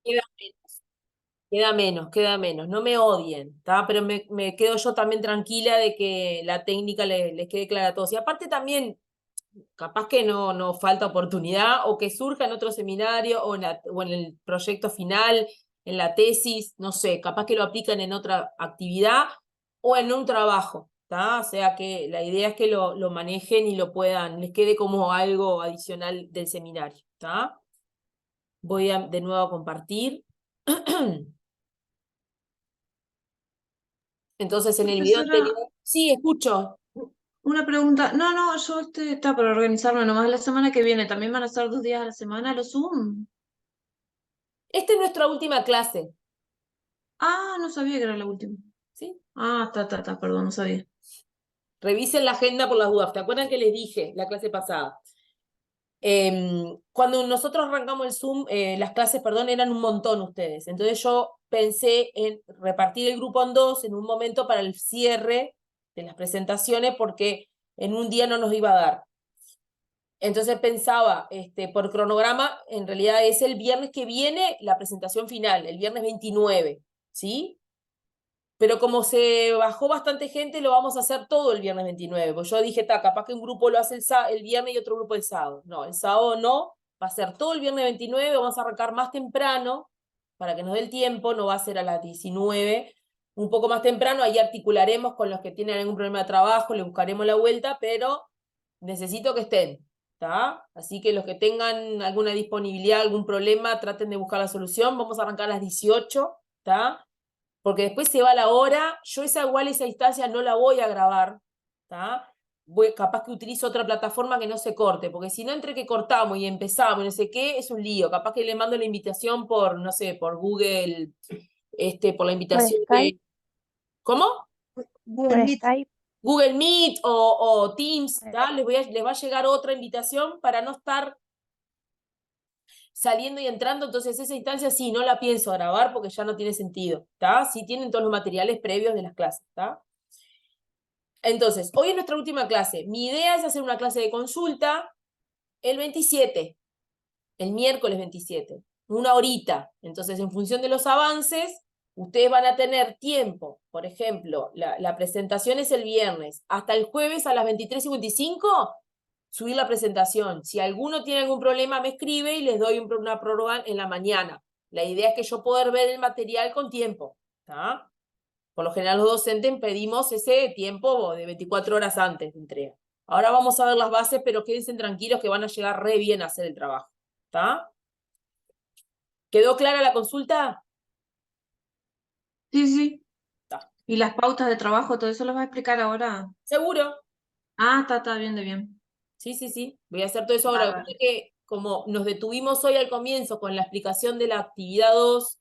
Queda menos, queda menos, queda menos. No me odien, ¿está? Pero me quedo yo también tranquila de que la técnica les quede clara a todos. Y aparte también, capaz que no falta oportunidad o que surja en otro seminario o en el proyecto final, en la tesis, no sé, capaz que lo aplican en otra actividad o en un trabajo, ¿está? O sea que la idea es que lo manejen y lo puedan, les quede como algo adicional del seminario, ¿está? Voy de nuevo a compartir. Entonces en el video anterior, Profesora, sí, escucho. una pregunta. No, no, yo está para organizarme nomás la semana que viene. ¿También van a ser 2 días a la semana los Zoom? Esta es nuestra última clase, Ah, no sabía que era la última. ¿sí? Ah, perdón, no sabía. Revisen la agenda por las dudas. ¿Te acuerdan que les dije la clase pasada? Cuando nosotros arrancamos el Zoom, las clases, perdón, eran un montón ustedes. Entonces yo pensé en repartir el grupo en dos en un momento para el cierre de las presentaciones porque en un día no nos iba a dar. Entonces pensaba, por cronograma, en realidad es el viernes que viene la presentación final, el viernes 29, ¿sí? Pero como se bajó bastante gente, lo vamos a hacer todo el viernes 29. Pues yo dije, capaz que un grupo lo hace el viernes y otro grupo el sábado. No, el sábado no, va a ser todo el viernes 29, vamos a arrancar más temprano, para que nos dé el tiempo, no va a ser a las 19, un poco más temprano, ahí articularemos con los que tienen algún problema de trabajo, le buscaremos la vuelta, pero necesito que estén, ¿está? Así que los que tengan alguna disponibilidad, algún problema, traten de buscar la solución. Vamos a arrancar a las 18, ¿está? Porque después se va la hora, yo esa instancia no la voy a grabar, ¿tá? Capaz que utilizo otra plataforma que no se corte, porque si no, entre que cortamos y empezamos y no sé qué, es un lío. Capaz que le mando la invitación por, no sé, por Google, por la Por invitación Skype, de... ¿Cómo? Google por Meet. Skype. Google Meet o Teams, ¿tá? Les va a llegar otra invitación para no estar saliendo y entrando, entonces esa instancia sí, no la pienso grabar porque ya no tiene sentido, ¿está? Sí tienen todos los materiales previos de las clases, ¿está? Entonces, hoy es nuestra última clase. Mi idea es hacer una clase de consulta el 27, el miércoles 27, una horita. Entonces, en función de los avances, ustedes van a tener tiempo. Por ejemplo, la presentación es el viernes. Hasta el jueves a las 23:55, subir la presentación. Si alguno tiene algún problema, me escribe y les doy una prórroga en la mañana. La idea es que yo pueda ver el material con tiempo, ¿está? Por lo general los docentes pedimos ese tiempo de 24 horas antes de entrega. Ahora vamos a ver las bases, pero quédense tranquilos que van a llegar re bien a hacer el trabajo. ¿Está? ¿Quedó clara la consulta? Sí, sí. Está. ¿Y las pautas de trabajo, todo eso lo vas a explicar ahora? ¿Seguro? Ah, está bien, de bien. Sí, sí, sí. Voy a hacer todo eso ahora. Bárbaro. Que como nos detuvimos hoy al comienzo con la explicación de la actividad 2,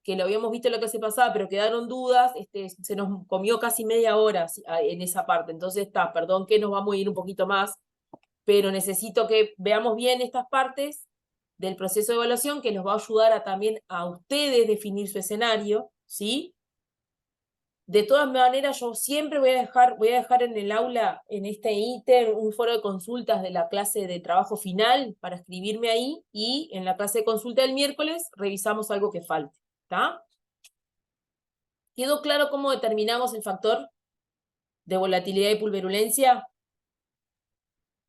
que lo habíamos visto en la clase pasada, pero quedaron dudas, se nos comió casi media hora en esa parte. Entonces está, perdón que nos vamos a ir un poquito más, pero necesito que veamos bien estas partes del proceso de evaluación que nos va a ayudar a también a ustedes definir su escenario, ¿sí? De todas maneras, yo siempre voy a dejar en el aula, en este ítem, un foro de consultas de la clase de trabajo final para escribirme ahí y en la clase de consulta del miércoles revisamos algo que falte, ¿está? ¿Quedó claro cómo determinamos el factor de volatilidad y pulverulencia?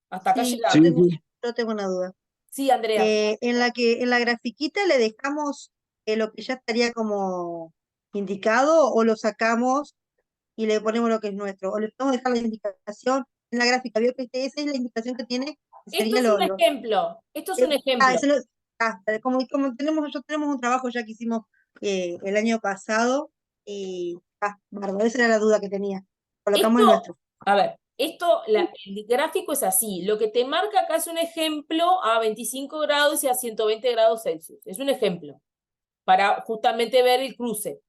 Hasta acá Sí, llegamos. yo tengo una duda. Sí, Andrea. En la grafiquita le dejamos lo que ya estaría como indicado o lo sacamos y le ponemos lo que es nuestro. O le podemos dejar la indicación en la gráfica. Vio que esa es la indicación que tiene, que Esto sería es un ejemplo. Esto es un ejemplo. eso como nosotros tenemos un trabajo ya que hicimos el año pasado y bárbaro, esa era la duda que tenía. Colocamos el Esto, nuestro. a ver, el gráfico es así. Lo que te marca acá es un ejemplo a 25 grados y a 120 grados Celsius. Es un ejemplo para justamente ver el cruce.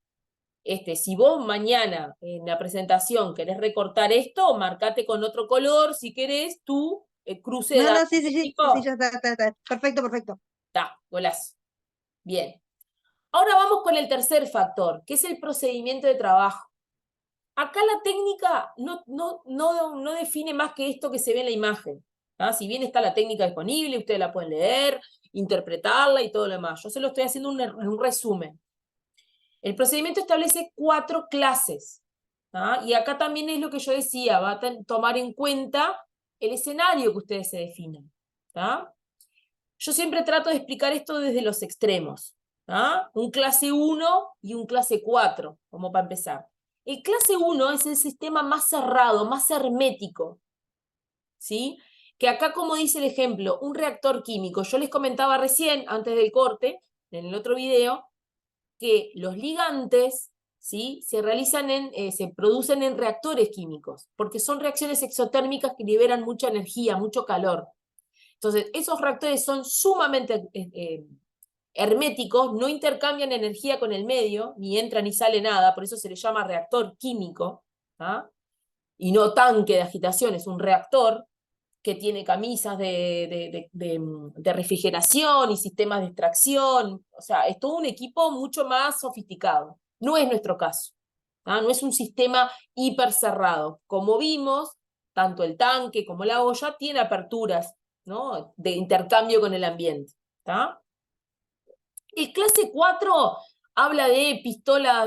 Si vos mañana en la presentación querés recortar esto, marcate con otro color, si querés, tú, el cruce de No, datos. no, sí, sí, sí, sí, sí, ya está. Perfecto, perfecto. Está, golazo. Bien. Ahora vamos con el tercer factor, que es el procedimiento de trabajo. Acá la técnica no define más que esto que se ve en la imagen. ¿tá? Si bien está la técnica disponible, ustedes la pueden leer, interpretarla y todo lo demás. Yo se lo estoy haciendo un resumen. El procedimiento establece 4 clases. ¿Tá? Y acá también es lo que yo decía, va a tomar en cuenta el escenario que ustedes se definan. ¿Tá? Yo siempre trato de explicar esto desde los extremos. ¿Tá? Un clase 1 y un clase 4, como para empezar. El clase 1 es el sistema más cerrado, más hermético. ¿Sí? Que acá, como dice el ejemplo, un reactor químico. Yo les comentaba recién, antes del corte, en el otro video, que los ligantes, ¿sí? se producen en reactores químicos, porque son reacciones exotérmicas que liberan mucha energía, mucho calor. Entonces, esos reactores son sumamente herméticos, no intercambian energía con el medio, ni entra ni sale nada, por eso se le llama reactor químico, ¿tá? Y no tanque de agitación, es un reactor que tiene camisas de refrigeración y sistemas de extracción, o sea, es todo un equipo mucho más sofisticado. No es nuestro caso, ¿tá? No es un sistema hiper cerrado. Como vimos, tanto el tanque como la olla tiene aperturas, ¿no? de intercambio con el ambiente. ¿Tá? El clase 4 habla de pistola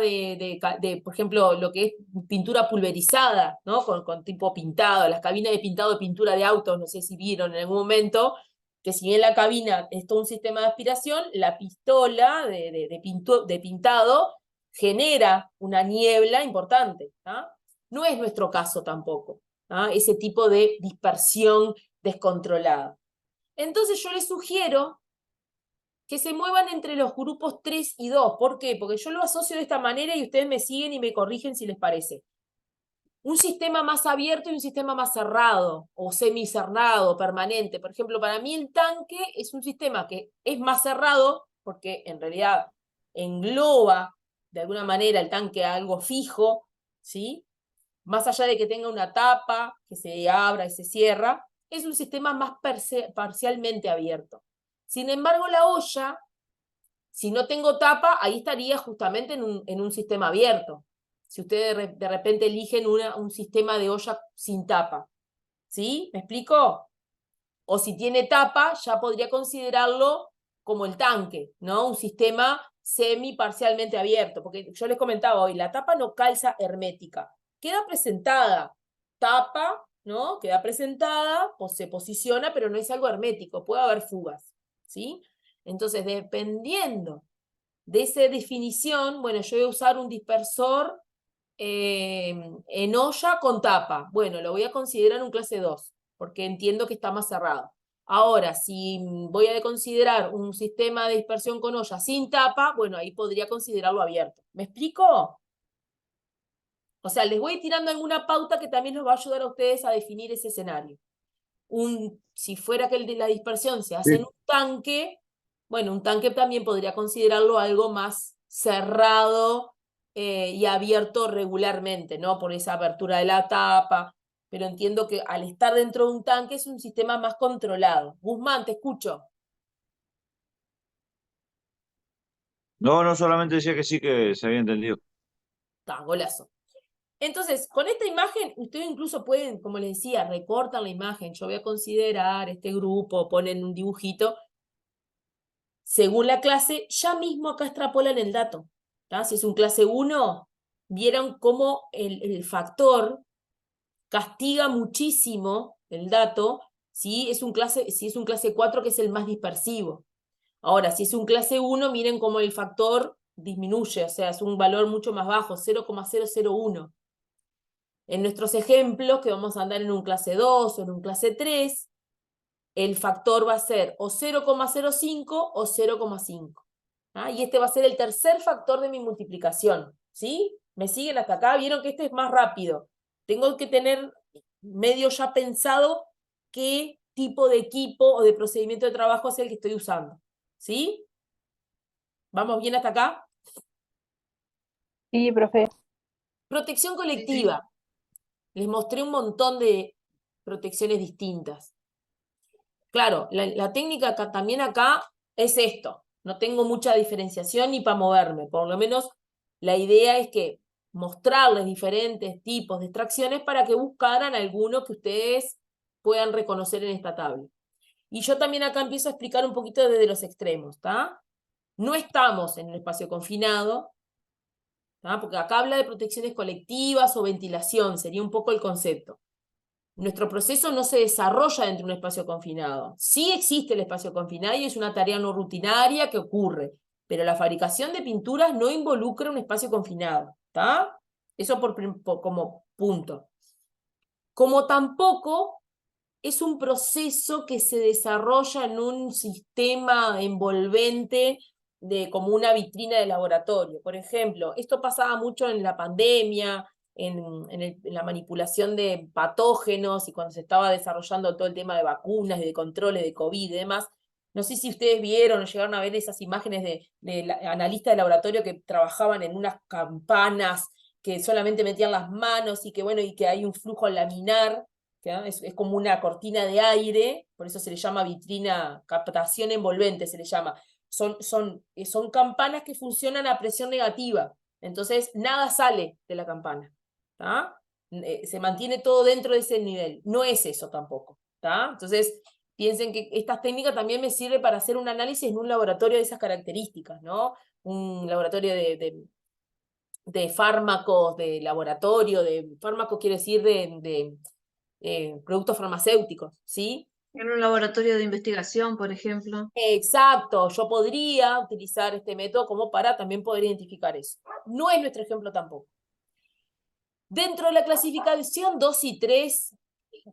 por ejemplo, lo que es pintura pulverizada, ¿no? Con tipo pintado, las cabinas de pintado de pintura de autos, no sé si vieron en algún momento, que si bien la cabina es todo un sistema de aspiración, la pistola de pintado genera una niebla importante. ¿Tá? No es nuestro caso tampoco, ¿tá? Ese tipo de dispersión descontrolada. Entonces yo les sugiero que se muevan entre los grupos 3 y 2. ¿Por qué? Porque yo lo asocio de esta manera y ustedes me siguen y me corrigen si les parece. Un sistema más abierto y un sistema más cerrado, o semicerrado, permanente. Por ejemplo, para mí el tanque es un sistema que es más cerrado, porque en realidad engloba de alguna manera el tanque a algo fijo, ¿sí? Más allá de que tenga una tapa que se abra y se cierra, es un sistema más parcialmente abierto. Sin embargo, la olla, si no tengo tapa, ahí estaría justamente en un sistema abierto. Si ustedes de repente eligen un sistema de olla sin tapa. ¿Sí? ¿Me explico? O si tiene tapa, ya podría considerarlo como el tanque, ¿no? Un sistema semi-parcialmente abierto. Porque yo les comentaba hoy, la tapa no calza hermética. Queda presentada. Tapa, ¿no? Queda presentada, se posiciona, pero no es algo hermético. Puede haber fugas. ¿Sí? Entonces, dependiendo de esa definición, bueno, yo voy a usar un dispersor en olla con tapa. Bueno, lo voy a considerar un clase 2, porque entiendo que está más cerrado. Ahora, si voy a considerar un sistema de dispersión con olla sin tapa, bueno, ahí podría considerarlo abierto. ¿Me explico? O sea, les voy tirando alguna pauta que también los va a ayudar a ustedes a definir ese escenario. Si fuera que el de la dispersión se hace en un tanque, bueno, un tanque también podría considerarlo algo más cerrado y abierto regularmente, ¿no? Por esa apertura de la tapa, pero entiendo que al estar dentro de un tanque es un sistema más controlado. Guzmán, te escucho. No, no solamente decía que sí, que se había entendido. Está, golazo. Entonces, con esta imagen, ustedes incluso pueden, como les decía, recortan la imagen. Yo voy a considerar este grupo, ponen un dibujito. Según la clase, ya mismo acá extrapolan el dato. ¿Tá? Si es un clase 1, vieron cómo el factor castiga muchísimo el dato si es un clase 4 que es el más dispersivo. Ahora, si es un clase 1, miren cómo el factor disminuye, o sea, es un valor mucho más bajo, 0,001. En nuestros ejemplos, que vamos a andar en un clase 2 o en un clase 3, el factor va a ser o 0,05 o 0,5. ¿Ah? Y este va a ser el tercer factor de mi multiplicación. ¿Sí? ¿Me siguen hasta acá? Vieron que este es más rápido. Tengo que tener medio ya pensado qué tipo de equipo o de procedimiento de trabajo es el que estoy usando. ¿Sí? ¿Vamos bien hasta acá? Sí, profe. Protección colectiva. Les mostré un montón de protecciones distintas. Claro, la técnica también acá es esto. No tengo mucha diferenciación ni para moverme. Por lo menos la idea es que mostrarles diferentes tipos de extracciones para que buscaran alguno que ustedes puedan reconocer en esta tabla. Y yo también acá empiezo a explicar un poquito desde los extremos, ¿está? No estamos en un espacio confinado, ¿tá? Porque acá habla de protecciones colectivas o ventilación, sería un poco el concepto. Nuestro proceso no se desarrolla dentro de un espacio confinado. Sí existe el espacio confinado y es una tarea no rutinaria que ocurre, pero la fabricación de pinturas no involucra un espacio confinado, ¿está? Eso como punto. Como tampoco es un proceso que se desarrolla en un sistema envolvente como una vitrina de laboratorio. Por ejemplo, esto pasaba mucho en la pandemia, en la manipulación de patógenos y cuando se estaba desarrollando todo el tema de vacunas y de controles de COVID y demás. No sé si ustedes vieron o llegaron a ver esas imágenes de analistas de laboratorio que trabajaban en unas campanas que solamente metían las manos y que, bueno, y que hay un flujo laminar. Es como una cortina de aire, por eso se le llama vitrina, captación envolvente se le llama. Son campanas que funcionan a presión negativa, entonces nada sale de la campana, ¿tá? Se mantiene todo dentro de ese nivel, no es eso tampoco, ¿tá? Entonces piensen que esta técnica también me sirve para hacer un análisis en un laboratorio de esas características, ¿no? Un laboratorio de fármacos, de laboratorio, de fármacos quiere decir de productos farmacéuticos, ¿sí? En un laboratorio de investigación, por ejemplo. Exacto, yo podría utilizar este método como para también poder identificar eso. No es nuestro ejemplo tampoco. Dentro de la clasificación 2 y 3,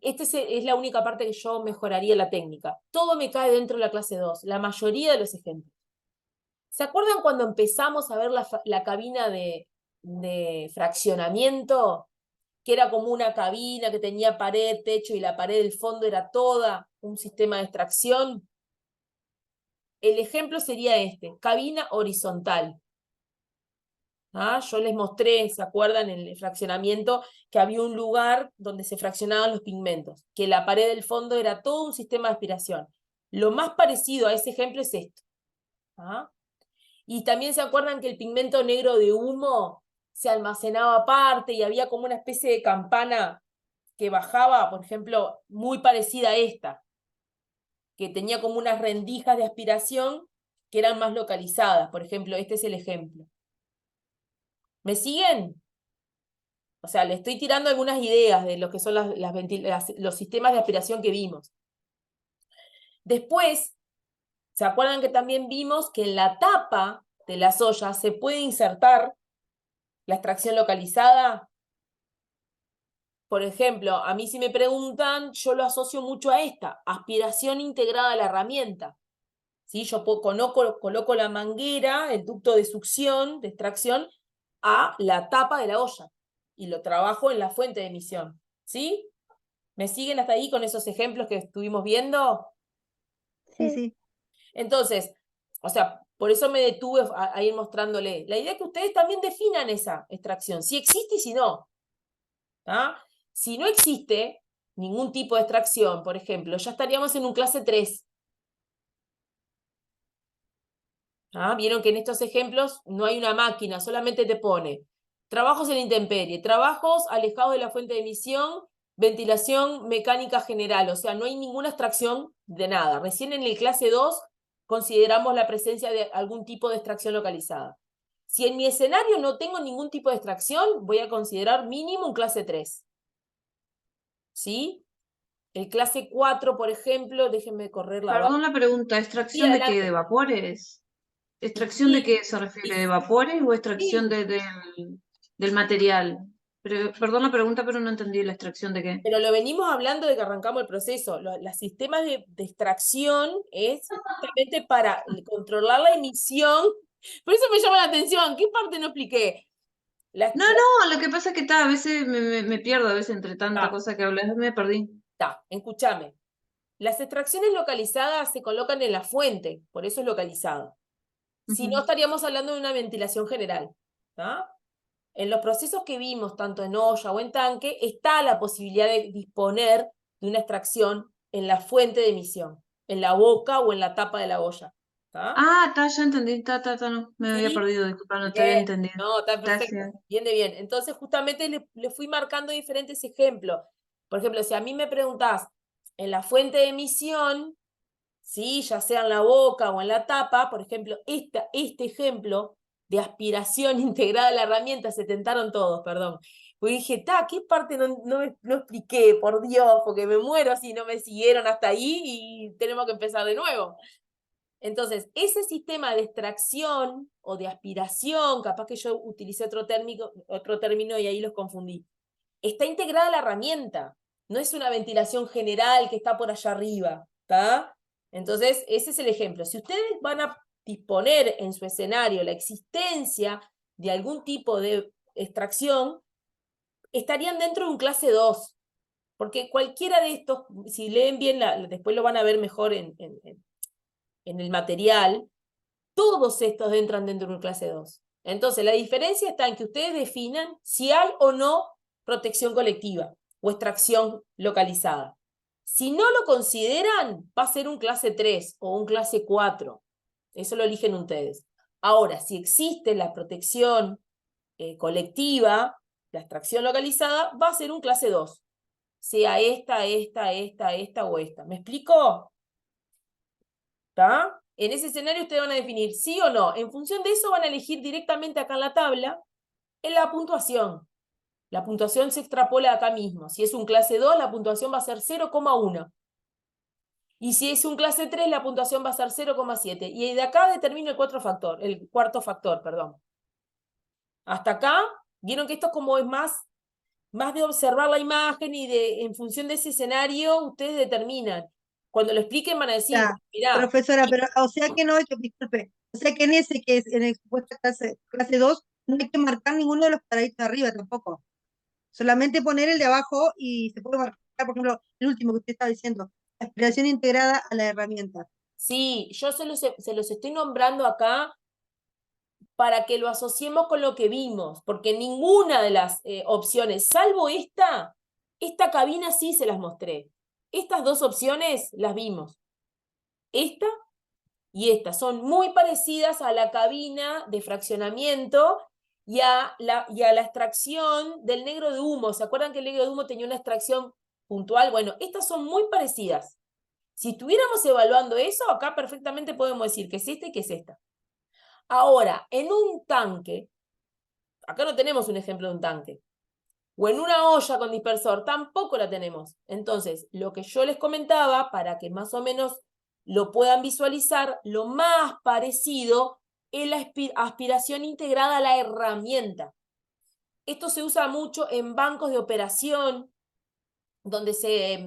esta es la única parte que yo mejoraría la técnica. Todo me cae dentro de la clase 2, la mayoría de los ejemplos. ¿Se acuerdan cuando empezamos a ver la cabina de fraccionamiento? Que era como una cabina que tenía pared, techo y la pared del fondo era toda un sistema de extracción. El ejemplo sería este, cabina horizontal. ¿Ah? Yo les mostré, ¿se acuerdan? En el fraccionamiento que había un lugar donde se fraccionaban los pigmentos, que la pared del fondo era todo un sistema de aspiración. Lo más parecido a ese ejemplo es esto. ¿Ah? Y también se acuerdan que el pigmento negro de humo se almacenaba aparte y había como una especie de campana que bajaba, por ejemplo, muy parecida a esta, que tenía como unas rendijas de aspiración que eran más localizadas. Por ejemplo, este es el ejemplo. ¿Me siguen? O sea, le estoy tirando algunas ideas de lo que son los sistemas de aspiración que vimos. Después, ¿se acuerdan que también vimos que en la tapa de las ollas se puede insertar la extracción localizada? Por ejemplo, a mí si me preguntan, yo lo asocio mucho a esta, aspiración integrada a la herramienta. ¿Sí? Yo coloco la manguera, el ducto de succión, de extracción, a la tapa de la olla y lo trabajo en la fuente de emisión. ¿Sí? ¿Me siguen hasta ahí con esos ejemplos que estuvimos viendo? Sí, sí. Entonces, o sea, por eso me detuve a ir mostrándole. La idea es que ustedes también definan esa extracción, si existe y si no. ¿Ah? Si no existe ningún tipo de extracción, por ejemplo, ya estaríamos en un clase 3. ¿Ah? Vieron que en estos ejemplos no hay una máquina, solamente te pone trabajos en intemperie, trabajos alejados de la fuente de emisión, ventilación mecánica general, o sea, no hay ninguna extracción de nada. Recién en el clase 2 consideramos la presencia de algún tipo de extracción localizada. Si en mi escenario no tengo ningún tipo de extracción, voy a considerar mínimo un clase 3. ¿Sí? El clase 4, por ejemplo, déjenme correr la barra. Perdón la pregunta, Sí, ¿extracción de qué? adelante. ¿De vapores? ¿Extracción de Sí, qué se refiere? ¿De vapores o extracción sí. del material? Perdón la pregunta, pero no entendí la extracción de qué. Pero lo venimos hablando de que arrancamos el proceso. Los sistemas de extracción es justamente para controlar la emisión. Por eso me llama la atención. ¿Qué parte no expliqué? No, no, lo que pasa es que a veces me pierdo, a veces entre tanta Ah, cosa que hablas, me perdí. escúchame. Las extracciones localizadas se colocan en la fuente, por eso es localizado. Si no, Ujú. estaríamos hablando de una ventilación general. ¿Tá? En los procesos que vimos, tanto en olla o en tanque, está la posibilidad de disponer de una extracción en la fuente de emisión, en la boca o en la tapa de la olla. ¿Tá? Ah, ya entendí, no, me había ¿Sí? perdido, disculpa, no te había Bien, entendido. no, está perfecto, Gracias. bien de bien. Entonces, justamente le fui marcando diferentes ejemplos. Por ejemplo, si a mí me preguntás, en la fuente de emisión, ¿sí? Ya sea en la boca o en la tapa, por ejemplo, este ejemplo de aspiración integrada a la herramienta, se tentaron todos, perdón. Porque dije, ¿qué parte no expliqué? Por Dios, porque me muero si no me siguieron hasta ahí y tenemos que empezar de nuevo. Entonces, ese sistema de extracción o de aspiración, capaz que yo utilicé otro término y ahí los confundí, está integrada a la herramienta, no es una ventilación general que está por allá arriba, ¿está? Entonces, ese es el ejemplo. Si ustedes van a disponer en su escenario la existencia de algún tipo de extracción, estarían dentro de un clase 2, porque cualquiera de estos, si leen bien, después lo van a ver mejor en el material, todos estos entran dentro de un clase 2. Entonces, la diferencia está en que ustedes definan si hay o no protección colectiva o extracción localizada. Si no lo consideran, va a ser un clase 3 o un clase 4. Eso lo eligen ustedes. Ahora, si existe la protección colectiva, la extracción localizada, va a ser un clase 2. Sea esta o esta. ¿Me explico? ¿Está? En ese escenario ustedes van a definir sí o no. En función de eso van a elegir directamente acá en la tabla en la puntuación. La puntuación se extrapola acá mismo. Si es un clase 2, la puntuación va a ser 0,1. Y si es un clase 3, la puntuación va a ser 0,7. Y de acá determino el cuarto factor, perdón. Hasta acá, vieron que esto como es más de observar la imagen y en función de ese escenario, ustedes determinan. Cuando lo expliquen van a decir, Ya, mirá, profesora, pero o sea que no hay que, disculpe, o sea que en ese que es en el supuesto clase 2 no hay que marcar ninguno de los cuadraditos de arriba tampoco. Solamente poner el de abajo y se puede marcar, por ejemplo, el último que usted estaba diciendo, aspiración integrada a la herramienta. sí, yo se los estoy nombrando acá para que lo asociemos con lo que vimos, porque ninguna de las opciones, salvo esta cabina sí se las mostré. Estas dos opciones las vimos. Esta y esta son muy parecidas a la cabina de fraccionamiento y a la extracción del negro de humo. ¿Se acuerdan que el negro de humo tenía una extracción puntual? Bueno, estas son muy parecidas. Si estuviéramos evaluando eso, acá perfectamente podemos decir que es esta y que es esta. Ahora, en un tanque, acá no tenemos un ejemplo de un tanque, o en una olla con dispersor, tampoco la tenemos. Entonces, lo que yo les comentaba, para que más o menos lo puedan visualizar, lo más parecido es la aspiración integrada a la herramienta. Esto se usa mucho en bancos de operación, donde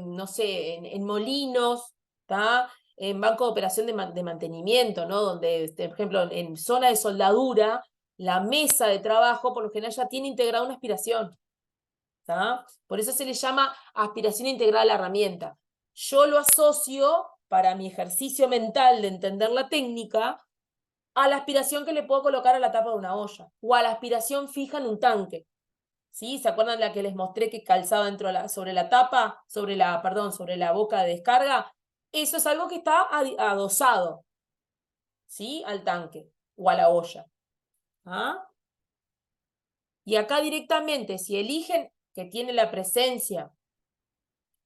no sé, en molinos, ¿tá? En banco de operación de mantenimiento, ¿no? Donde, por ejemplo, en zona de soldadura, la mesa de trabajo por lo general ya tiene integrada una aspiración, ¿tá? Por eso se le llama aspiración integrada a la herramienta. Yo lo asocio, para mi ejercicio mental de entender la técnica, a la aspiración que le puedo colocar a la tapa de una olla, o a la aspiración fija en un tanque. ¿Sí? ¿Se acuerdan la que les mostré que calzaba sobre la tapa, sobre la boca de descarga? Eso es algo que está adosado, ¿sí? Al tanque o a la olla. ¿Ah? Y acá directamente, si eligen que tiene la presencia,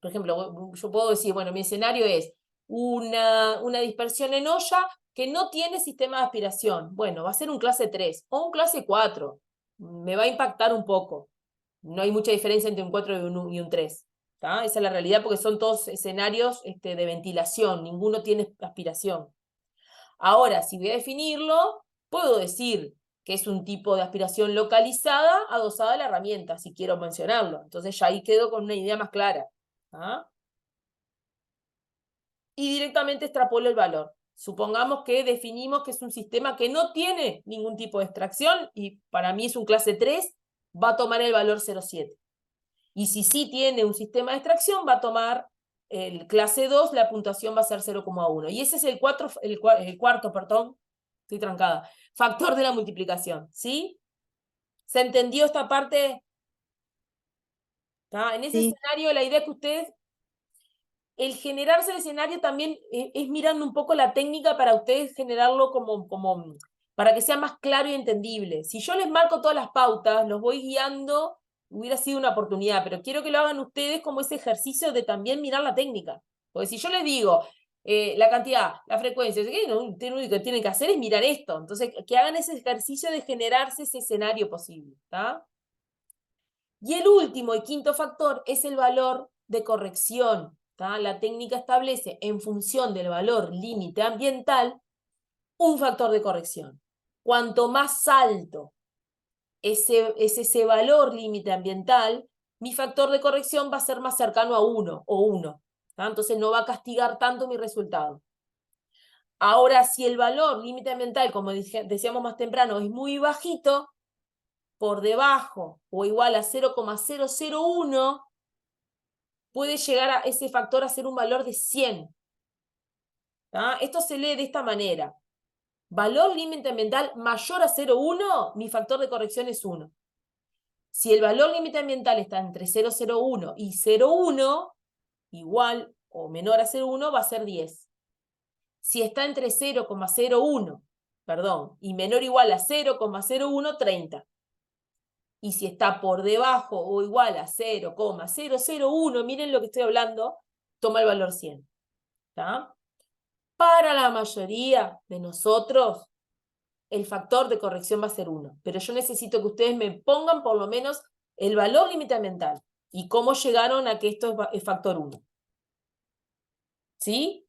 por ejemplo, yo puedo decir, bueno, mi escenario es una dispersión en olla que no tiene sistema de aspiración. Bueno, va a ser un clase 3 o un clase 4. Me va a impactar un poco. No hay mucha diferencia entre un 4 y un 3. ¿Tá? Esa es la realidad porque son todos escenarios de ventilación, ninguno tiene aspiración. Ahora, si voy a definirlo, puedo decir que es un tipo de aspiración localizada adosada a la herramienta, si quiero mencionarlo. Entonces ya ahí quedo con una idea más clara. ¿Ah? Y directamente extrapolo el valor. Supongamos que definimos que es un sistema que no tiene ningún tipo de extracción y para mí es un clase 3, va a tomar el valor 0,7. Y si sí tiene un sistema de extracción, va a tomar el clase 2, la puntuación va a ser 0,1. Y ese es el cuarto, perdón, estoy trancada, factor de la multiplicación, ¿sí? ¿Se entendió esta parte? ¿Tá? En ese Sí, escenario, la idea que ustedes, el generarse el escenario también es mirando un poco la técnica para ustedes generarlo para que sea más claro y entendible. Si yo les marco todas las pautas, los voy guiando, hubiera sido una oportunidad, pero quiero que lo hagan ustedes como ese ejercicio de también mirar la técnica. Porque si yo les digo la cantidad, la frecuencia, lo único que tienen que hacer es mirar esto. Entonces, que hagan ese ejercicio de generarse ese escenario posible. ¿Tá? Y el último y quinto factor es el valor de corrección. ¿Tá? La técnica establece en función del valor límite ambiental un factor de corrección. Cuanto más alto es ese valor límite ambiental, mi factor de corrección va a ser más cercano a 1 o 1. ¿Tá? Entonces no va a castigar tanto mi resultado. Ahora, si el valor límite ambiental, como decíamos más temprano, es muy bajito, por debajo o igual a 0,001, puede llegar a ese factor a ser un valor de 100. ¿Tá? Esto se lee de esta manera. Valor límite ambiental mayor a 0,1, mi factor de corrección es 1. Si el valor límite ambiental está entre 0,01 y 0,1, igual o menor a 0,1, va a ser 10. Si está entre 0,01, perdón, y menor o igual a 0,01, 30. Y si está por debajo o igual a 0,001, miren lo que estoy hablando, toma el valor 100. ¿Tá? Para la mayoría de nosotros, el factor de corrección va a ser 1. Pero yo necesito que ustedes me pongan por lo menos el valor límite ambiental y cómo llegaron a que esto es factor 1. ¿Sí?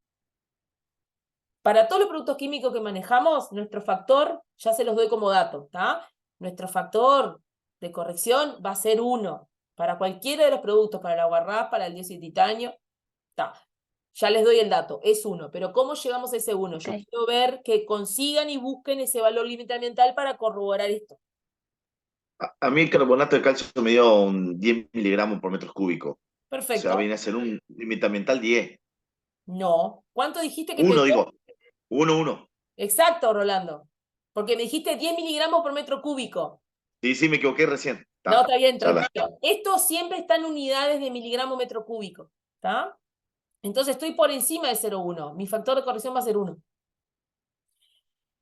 Para todos los productos químicos que manejamos, nuestro factor, ya se los doy como dato, ¿tá? Nuestro factor de corrección va a ser 1. Para cualquiera de los productos, para el aguarrás, para el dióxido de titanio, ¿tá? Ya les doy el dato, es 1. Pero ¿cómo llegamos a ese 1? Yo quiero ver que consigan y busquen ese valor límite ambiental para corroborar esto. A mí el carbonato de calcio me dio un 10 miligramos por metro cúbico. O sea, Perfecto. viene a ser un límite ambiental 10. No. ¿Cuánto dijiste que te 1, dio? digo. 1. Exacto, Rolando. Porque me dijiste 10 miligramos por metro cúbico. Sí, me equivoqué recién. No, está bien, Chala. tranquilo. Esto siempre está en unidades de miligramo metro cúbico. ¿Está? Entonces estoy por encima de 0,1. Mi factor de corrección va a ser 1.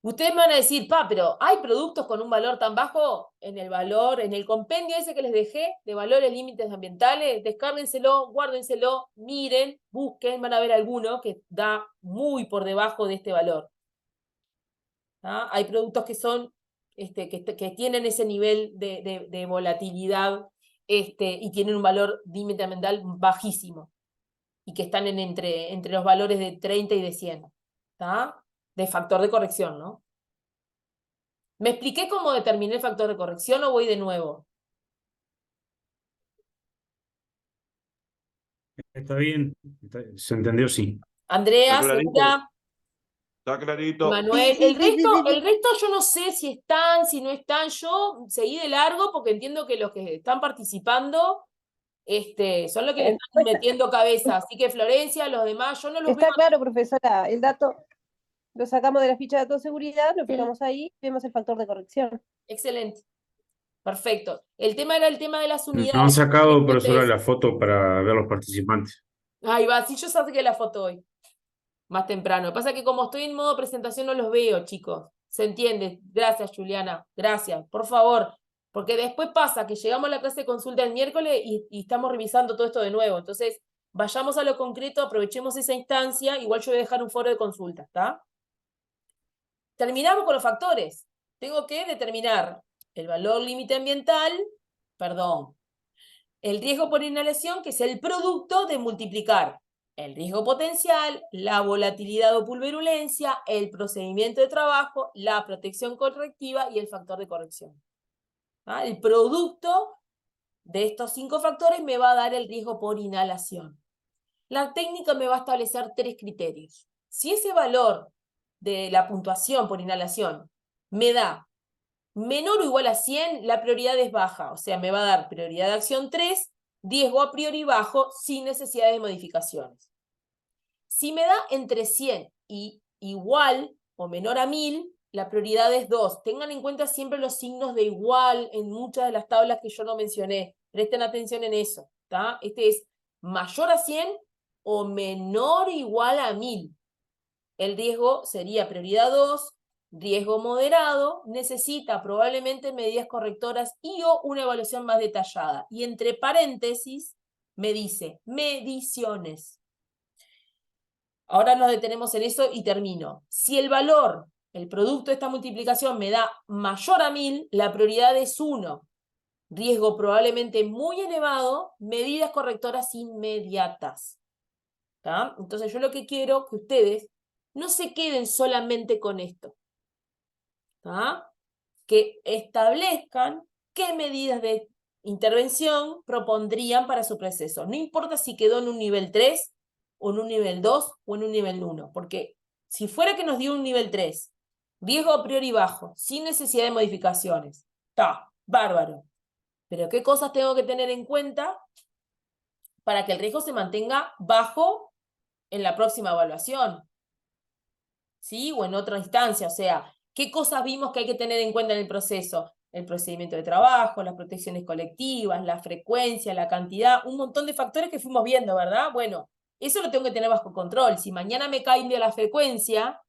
Ustedes me van a decir, pero ¿hay productos con un valor tan bajo en el compendio ese que les dejé de valores límites ambientales? Descárguenselo, guárdenselo, miren, busquen, van a ver alguno que da muy por debajo de este valor. ¿Ah? Hay productos que son, que tienen ese nivel de volatilidad y tienen un valor límite ambiental bajísimo y que están entre los valores de 30 y de 100. ¿Tá? De factor de corrección, ¿no? ¿Me expliqué cómo determiné el factor de corrección o voy de nuevo? Está bien, se entendió, sí. Andrea, Está clarito. ¿segura? Está clarito. Manuel, Sí, el sí, sí, sí. resto yo no sé si están, si no están. Yo seguí de largo porque entiendo que los que están participando son los que le están metiendo cabeza. Así que Florencia, los demás, yo no los veo. Está claro, profesora, el dato lo sacamos de la ficha de datos de seguridad, lo fijamos ahí, vemos el factor de corrección. Excelente. Perfecto. El tema era el tema de las unidades. No han sacado, Entonces, profesora, la foto para ver los participantes. ahí va, sí, yo saqué la foto hoy. Más temprano. Lo que pasa es que como estoy en modo presentación no los veo, chicos. ¿Se entiende? Gracias, Juliana. Gracias. Por favor. Porque después pasa que llegamos a la clase de consulta el miércoles y estamos revisando todo esto de nuevo. Entonces, vayamos a lo concreto, aprovechemos esa instancia. Igual yo voy a dejar un foro de consulta, ¿está? Terminamos con los factores. Tengo que determinar el valor límite ambiental, el riesgo por inhalación, que es el producto de multiplicar el riesgo potencial, la volatilidad o pulverulencia, el procedimiento de trabajo, la protección correctiva y el factor de corrección. ¿Ah? El producto de estos 5 factores me va a dar el riesgo por inhalación. La técnica me va a establecer 3 criterios. Si ese valor de la puntuación por inhalación me da menor o igual a 100, la prioridad es baja, o sea, me va a dar prioridad de acción 3, riesgo a priori bajo, sin necesidad de modificaciones. Si me da entre 100 y igual o menor a 1000, la prioridad es 2. Tengan en cuenta siempre los signos de igual en muchas de las tablas que yo no mencioné. Presten atención en eso. ¿Tá? Este es mayor a 100 o menor o igual a 1000. El riesgo sería prioridad 2, riesgo moderado, necesita probablemente medidas correctoras y o una evaluación más detallada. Y entre paréntesis me dice mediciones. Ahora nos detenemos en eso y termino. Si el valor, el producto de esta multiplicación me da mayor a 1000, la prioridad es 1. Riesgo probablemente muy elevado, medidas correctoras inmediatas. ¿Tá? Entonces yo lo que quiero que ustedes no se queden solamente con esto. ¿Tá? Que establezcan qué medidas de intervención propondrían para su proceso. No importa si quedó en un nivel 3, o en un nivel 2, o en un nivel 1, porque si fuera que nos dio un nivel 3, riesgo a priori bajo, sin necesidad de modificaciones, está bárbaro. Pero ¿qué cosas tengo que tener en cuenta para que el riesgo se mantenga bajo en la próxima evaluación? ¿Sí? O en otra instancia, o sea, ¿qué cosas vimos que hay que tener en cuenta en el proceso? El procedimiento de trabajo, las protecciones colectivas, la frecuencia, la cantidad, un montón de factores que fuimos viendo, ¿verdad? Bueno, eso lo tengo que tener bajo control. Si mañana me cambia la frecuencia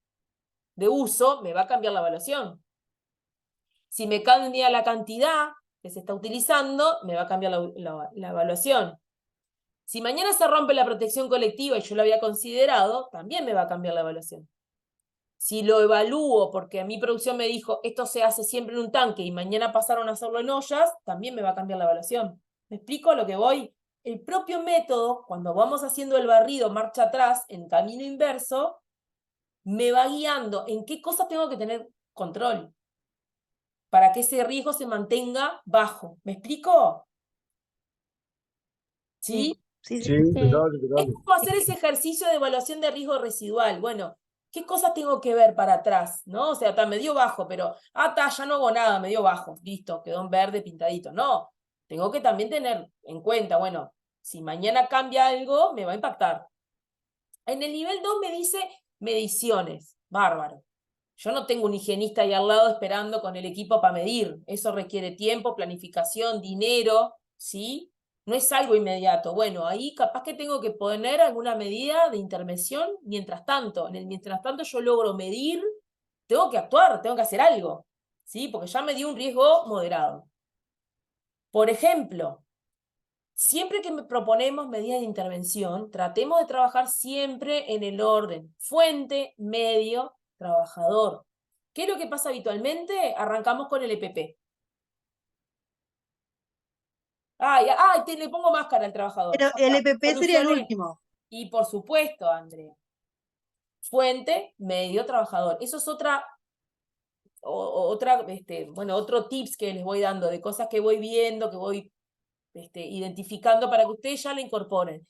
de uso, me va a cambiar la evaluación. Si me cambia la cantidad que se está utilizando, me va a cambiar la evaluación. Si mañana se rompe la protección colectiva y yo lo había considerado, también me va a cambiar la evaluación. Si lo evalúo porque a mi producción me dijo esto se hace siempre en un tanque y mañana pasaron a hacerlo en ollas, también me va a cambiar la evaluación. ¿Me explico a lo que voy? El propio método, cuando vamos haciendo el barrido marcha atrás en camino inverso, me va guiando en qué cosas tengo que tener control para que ese riesgo se mantenga bajo. ¿Me explico? ¿Sí? Sí, Sí, sí. impecable, Es impecable. como hacer ese ejercicio de evaluación de riesgo residual. Bueno, ¿qué cosas tengo que ver para atrás? ¿No? O sea, me dio bajo, pero, ya no hago nada, me dio bajo. Listo, quedó en verde pintadito. No, tengo que también tener en cuenta, bueno, si mañana cambia algo, me va a impactar. En el nivel 2 me dice mediciones. Bárbaro. Yo no tengo un higienista ahí al lado esperando con el equipo para medir. Eso requiere tiempo, planificación, dinero, ¿sí? No es algo inmediato. Bueno, ahí capaz que tengo que poner alguna medida de intervención mientras tanto. En el mientras tanto yo logro medir, tengo que actuar, tengo que hacer algo, ¿sí? Porque ya me dio un riesgo moderado. Por ejemplo, siempre que proponemos medidas de intervención, tratemos de trabajar siempre en el orden fuente, medio, trabajador. ¿Qué es lo que pasa habitualmente? Arrancamos con el EPP. Le pongo máscara al trabajador. Pero Ya el está, EPP sería el solucioné. último. Y por supuesto, Andrea. Fuente, medio, trabajador. Eso es otro tips que les voy dando, de cosas que voy viendo, que voy identificando para que ustedes ya la incorporen.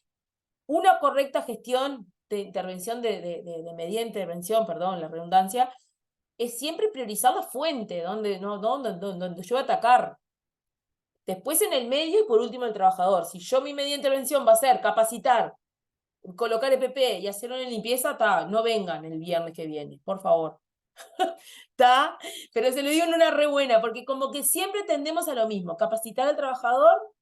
Una correcta gestión de intervención, de medida de intervención, perdón, la redundancia, es siempre priorizar la fuente, donde yo voy a atacar. Después en el medio y por último el trabajador. Si yo mi medida de intervención va a ser capacitar, colocar EPP y hacer una limpieza, no vengan el viernes que viene, por favor. ¿Está? Pero se lo digo en una re buena, porque como que siempre tendemos a lo mismo, capacitar al trabajador,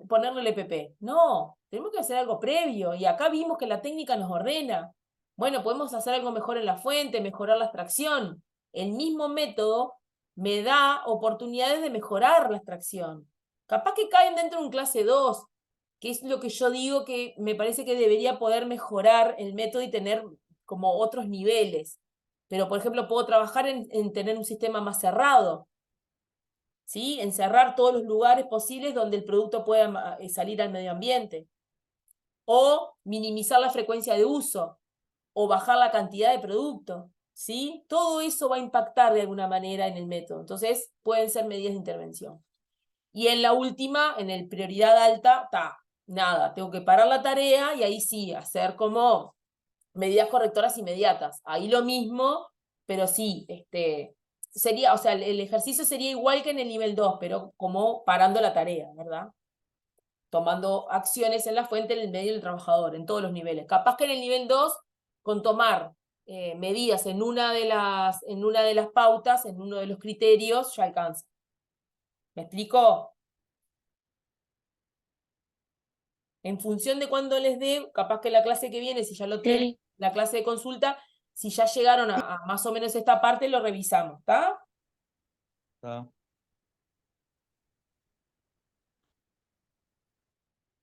ponerle el EPP. No, tenemos que hacer algo previo, y acá vimos que la técnica nos ordena. Bueno, podemos hacer algo mejor en la fuente, mejorar la extracción. El mismo método me da oportunidades de mejorar la extracción. Capaz que caen dentro de un clase 2, que es lo que yo digo que me parece que debería poder mejorar el método y tener como otros niveles. Pero, por ejemplo, puedo trabajar en tener un sistema más cerrado, ¿sí? Encerrar todos los lugares posibles donde el producto pueda salir al medio ambiente. O minimizar la frecuencia de uso, o bajar la cantidad de producto, ¿sí? Todo eso va a impactar de alguna manera en el método. Entonces, pueden ser medidas de intervención. Y en la última, en el prioridad alta, nada, tengo que parar la tarea y ahí sí, hacer como medidas correctoras inmediatas. Ahí lo mismo, pero sí, sería, o sea, el ejercicio sería igual que en el nivel 2, pero como parando la tarea, ¿verdad? Tomando acciones en la fuente, en el medio del trabajador, en todos los niveles. Capaz que en el nivel 2, con tomar medidas en una de las pautas, en uno de los criterios, ya alcanza. ¿Me explico? En función de cuándo les dé, capaz que la clase que viene, si ya lo tienen, la clase de consulta, si ya llegaron a más o menos esta parte, lo revisamos, ¿está? Está.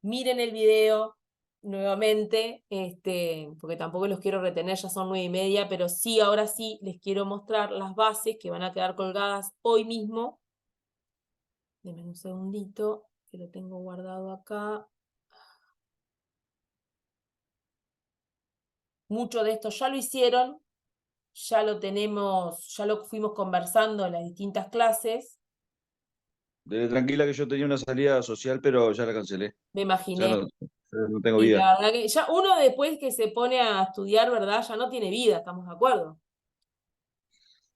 Miren el video, nuevamente, porque tampoco los quiero retener, ya son 9:30, pero sí, ahora sí les quiero mostrar las bases que van a quedar colgadas hoy mismo. Denme un segundito, que lo tengo guardado acá. Mucho de esto ya lo hicieron, ya lo tenemos, ya lo fuimos conversando en las distintas clases, Dele tranquila que yo tenía una salida social, pero ya la cancelé. me Ya imaginé. no tengo Y vida. la verdad que ya uno después que se pone a estudiar, ¿verdad? Ya no tiene vida, ¿estamos de acuerdo?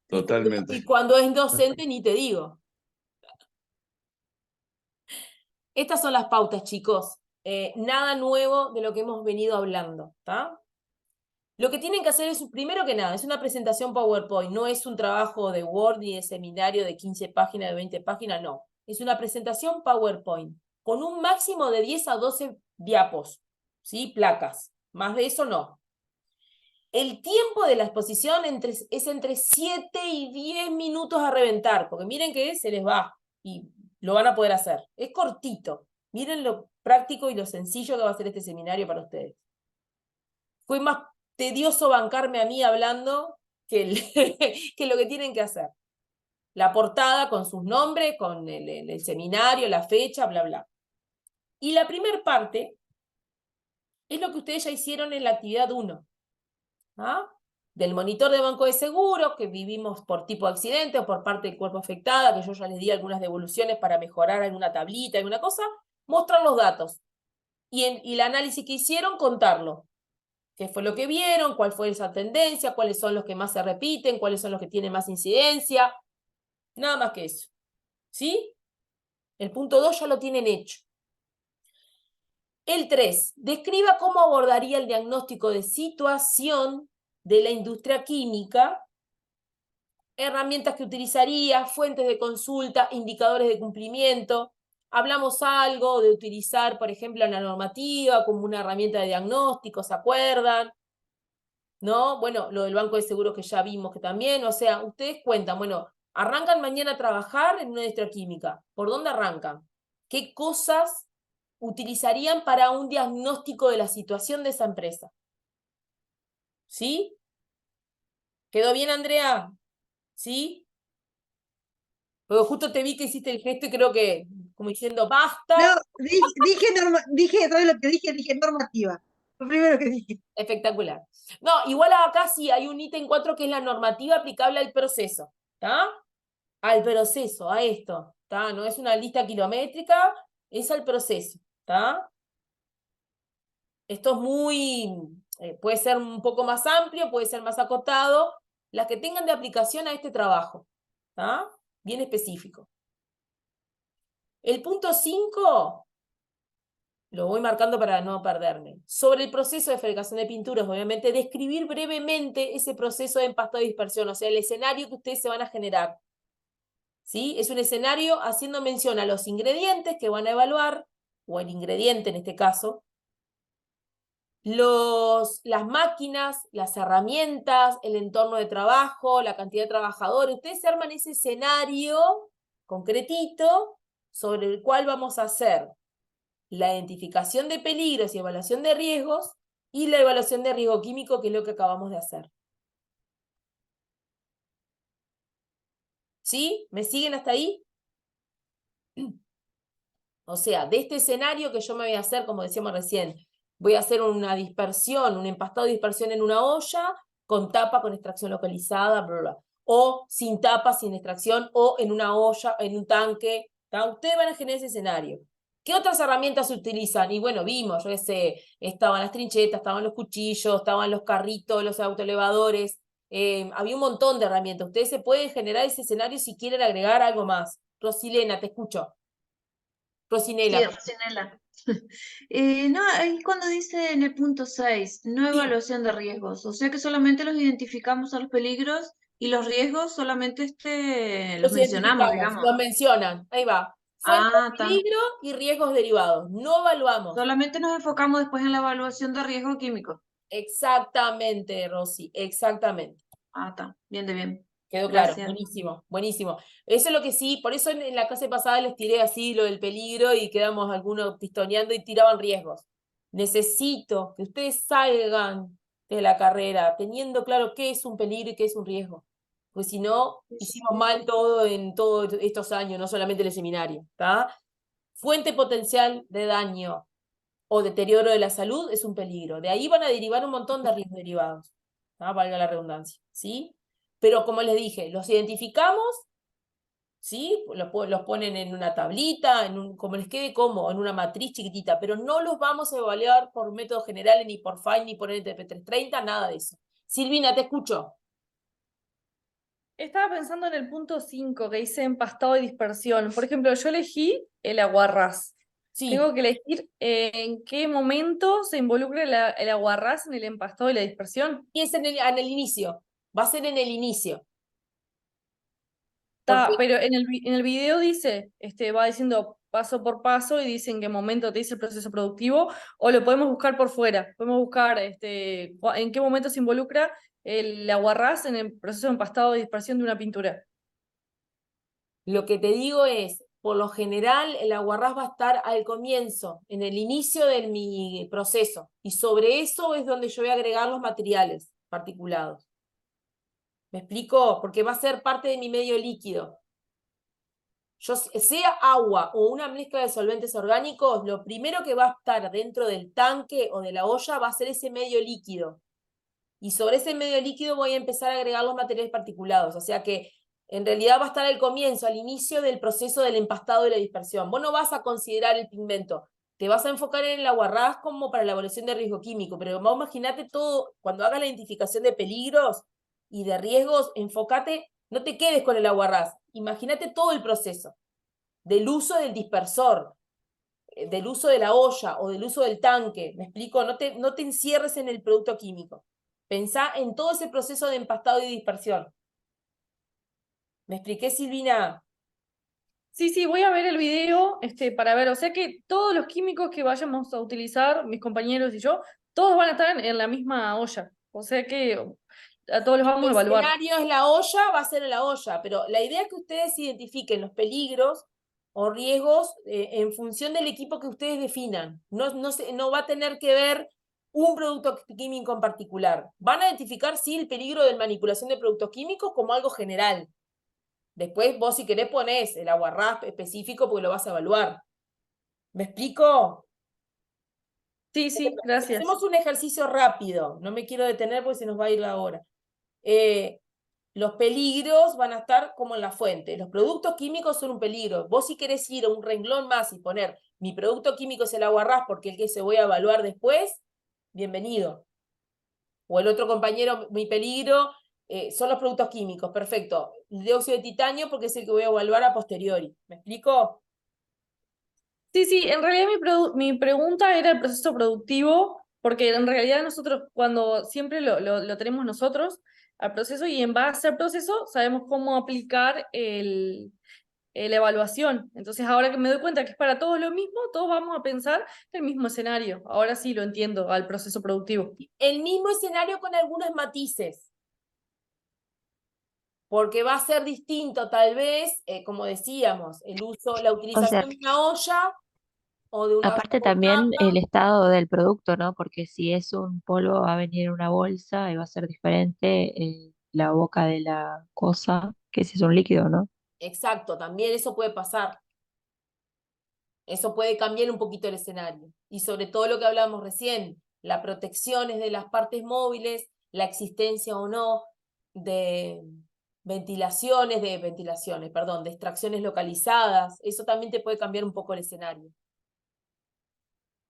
Totalmente. Y cuando es docente, ni te digo. Estas son las pautas, chicos. Nada nuevo de lo que hemos venido hablando, ¿está? Lo que tienen que hacer es, primero que nada, es una presentación PowerPoint, no es un trabajo de Word ni de seminario de 15 páginas, de 20 páginas, no. Es una presentación PowerPoint, con un máximo de 10 a 12 diapos, ¿sí? Placas. Más de eso no. El tiempo de la exposición es entre 7 y 10 minutos a reventar, porque miren que se les va y lo van a poder hacer. Es cortito. Miren lo práctico y lo sencillo que va a ser este seminario para ustedes. Fue más tedioso bancarme a mí hablando que, que lo que tienen que hacer. La portada con sus nombres, con el seminario, la fecha, bla, bla. Y la primera parte es lo que ustedes ya hicieron en la actividad 1. ¿Ah? Del monitor de banco de seguro, que vivimos por tipo de accidente o por parte del cuerpo afectada, que yo ya les di algunas devoluciones para mejorar alguna tablita, alguna cosa, mostrar los datos. Y el análisis que hicieron, contarlo. ¿Qué fue lo que vieron? ¿Cuál fue esa tendencia? ¿Cuáles son los que más se repiten? ¿Cuáles son los que tienen más incidencia? Nada más que eso. ¿Sí? El punto 2 ya lo tienen hecho. El 3, describa cómo abordaría el diagnóstico de situación de la industria química, herramientas que utilizaría, fuentes de consulta, indicadores de cumplimiento. Hablamos algo de utilizar, por ejemplo, la normativa como una herramienta de diagnóstico, ¿se acuerdan? ¿No? Bueno, lo del banco de seguros que ya vimos que también, o sea, ustedes cuentan, bueno, arrancan mañana a trabajar en una industria química. ¿Por dónde arrancan? ¿Qué cosas utilizarían para un diagnóstico de la situación de esa empresa? ¿Sí? ¿Quedó bien, Andrea? ¿Sí? Porque justo te vi que hiciste el gesto y creo que, como diciendo, basta. No, dije, ¿sabes lo que dije? Dije normativa. Lo primero que dije. Espectacular. No, igual acá sí hay un ítem 4 que es la normativa aplicable al proceso. ¿Está? Al proceso, a esto. ¿Está? No es una lista kilométrica, es al proceso. ¿Está? Esto es muy, puede ser un poco más amplio, puede ser más acotado, las que tengan de aplicación a este trabajo. ¿Está? Bien específico. El punto 5, lo voy marcando para no perderme. Sobre el proceso de fabricación de pinturas, obviamente, describir brevemente ese proceso de empastado y dispersión, o sea, el escenario que ustedes se van a generar. ¿Sí? Es un escenario haciendo mención a los ingredientes que van a evaluar, o el ingrediente en este caso, las máquinas, las herramientas, el entorno de trabajo, la cantidad de trabajadores. Ustedes se arman ese escenario concretito sobre el cual vamos a hacer la identificación de peligros y evaluación de riesgos y la evaluación de riesgo químico, que es lo que acabamos de hacer. ¿Sí? ¿Me siguen hasta ahí? O sea, de este escenario que yo me voy a hacer, como decíamos recién, voy a hacer una dispersión, un empastado de dispersión en una olla, con tapa, con extracción localizada, bla, bla. O sin tapa, sin extracción, o en una olla, en un tanque. ¿Tá? Ustedes van a generar ese escenario. ¿Qué otras herramientas se utilizan? Y bueno, vimos, yo qué sé, estaban las trinchetas, estaban los cuchillos, estaban los carritos, los autoelevadores, había un montón de herramientas. Ustedes se pueden generar ese escenario si quieren agregar algo más. Rosilena, te escucho. Rosinela. Sí, Rosinela. No, ahí cuando dice en el punto 6, no Sí. evaluación de riesgos, o sea que solamente los identificamos a los peligros y los riesgos solamente los mencionamos, identificamos, digamos. los mencionan. Ahí va. Fuente de Está. peligro y riesgos derivados. No evaluamos. Solamente nos enfocamos después en la evaluación de riesgo químico. Exactamente, Rosy, exactamente. Está. Bien de bien. Quedó claro, Gracias. buenísimo, buenísimo. Eso es lo que sí, por eso en la clase pasada les tiré así lo del peligro y quedamos algunos pistoneando y tiraban riesgos. necesito que ustedes salgan de la carrera teniendo claro qué es un peligro y qué es un riesgo. Pues si no, hicimos mal todo en todos estos años, no solamente en el seminario, ¿tá? Fuente potencial de daño o deterioro de la salud es un peligro. De ahí van a derivar un montón de riesgos derivados, ¿tá? Valga la redundancia, ¿sí? Pero como les dije, los identificamos, ¿sí? Los ponen en una tablita, como les quede cómodo, en una matriz chiquitita, pero no los vamos a evaluar por métodos generales, ni por FINE, ni por NTP 330, nada de eso. Silvina, te escucho. Estaba pensando en el punto 5 que dice empastado y dispersión. Por ejemplo, yo elegí el aguarrás. Sí, Tengo que elegir en qué momento se involucra el aguarrás en el empastado y la dispersión. y es en el inicio, va a ser en el inicio. Está, Porque pero en el video dice, va diciendo paso por paso y dice en qué momento te dice el proceso productivo, o lo podemos buscar por fuera. Podemos buscar en qué momento se involucra el aguarrás en el proceso de empastado y dispersión de una pintura. lo que te digo es, por lo general, el aguarrás va a estar al comienzo, en el inicio de mi proceso, y sobre eso es donde yo voy a agregar los materiales particulados. ¿Me explico? Porque va a ser parte de mi medio líquido. Sea agua o una mezcla de solventes orgánicos, lo primero que va a estar dentro del tanque o de la olla va a ser ese medio líquido. Y sobre ese medio líquido voy a empezar a agregar los materiales particulados. O sea que en realidad va a estar al comienzo, al inicio del proceso del empastado y la dispersión. Vos no vas a considerar el pigmento, te vas a enfocar en el aguarrás como para la evaluación de riesgo químico, pero vos imaginate todo, cuando hagas la identificación de peligros y de riesgos, enfócate, no te quedes con el aguarrás, imagínate todo el proceso del uso del dispersor, del uso de la olla o del uso del tanque, ¿me explico? No te encierres en el producto químico. Pensá en todo ese proceso de empastado y dispersión. ¿Me expliqué, Silvina? Sí, voy a ver el video para ver, o sea que todos los químicos que vayamos a utilizar, mis compañeros y yo, todos van a estar en la misma olla, o sea que a todos los vamos a El evaluar. escenario es la olla, va a ser en la olla, pero la idea es que ustedes identifiquen los peligros o riesgos en función del equipo que ustedes definan. No va a tener que ver un producto químico en particular. Van a identificar, sí, el peligro de manipulación de productos químicos como algo general. Después vos, si querés, ponés el aguarrás específico porque lo vas a evaluar. ¿Me explico? Sí, gracias. Hacemos un ejercicio rápido. No me quiero detener porque se nos va a ir la hora. Los peligros van a estar como en la fuente. Los productos químicos son un peligro. Vos si querés ir a un renglón más y poner mi producto químico es el aguarrás porque el que se voy a evaluar después, bienvenido. O el otro compañero, mi peligro son los productos químicos, perfecto. El dióxido de titanio porque es el que voy a evaluar a posteriori. ¿Me explico? Sí, en realidad mi pregunta era el proceso productivo, porque en realidad nosotros cuando siempre lo tenemos nosotros al proceso y en base al proceso sabemos cómo aplicar la evaluación. Entonces ahora que me doy cuenta que es para todos lo mismo, todos vamos a pensar el mismo escenario. Ahora sí lo entiendo al proceso productivo. El mismo escenario con algunos matices. Porque va a ser distinto, tal vez, como decíamos, la utilización de una olla o de una olla Aparte con también tapa. el estado del producto, ¿no? Porque si es un polvo va a venir en una bolsa y va a ser diferente la boca de la cosa que si es un líquido, ¿no? Exacto, también eso puede pasar. Eso puede cambiar un poquito el escenario. Y sobre todo lo que hablábamos recién, la protección es de las partes móviles, la existencia o no de de extracciones localizadas, eso también te puede cambiar un poco el escenario.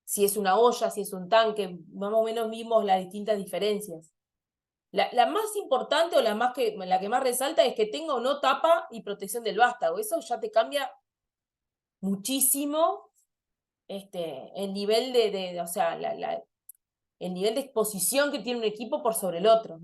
Si es una olla, si es un tanque, más o menos vimos las distintas diferencias. La más importante o la que más resalta es que tenga o no tapa y protección del vástago. Eso ya te cambia muchísimo el nivel o sea, el nivel de exposición que tiene un equipo por sobre el otro.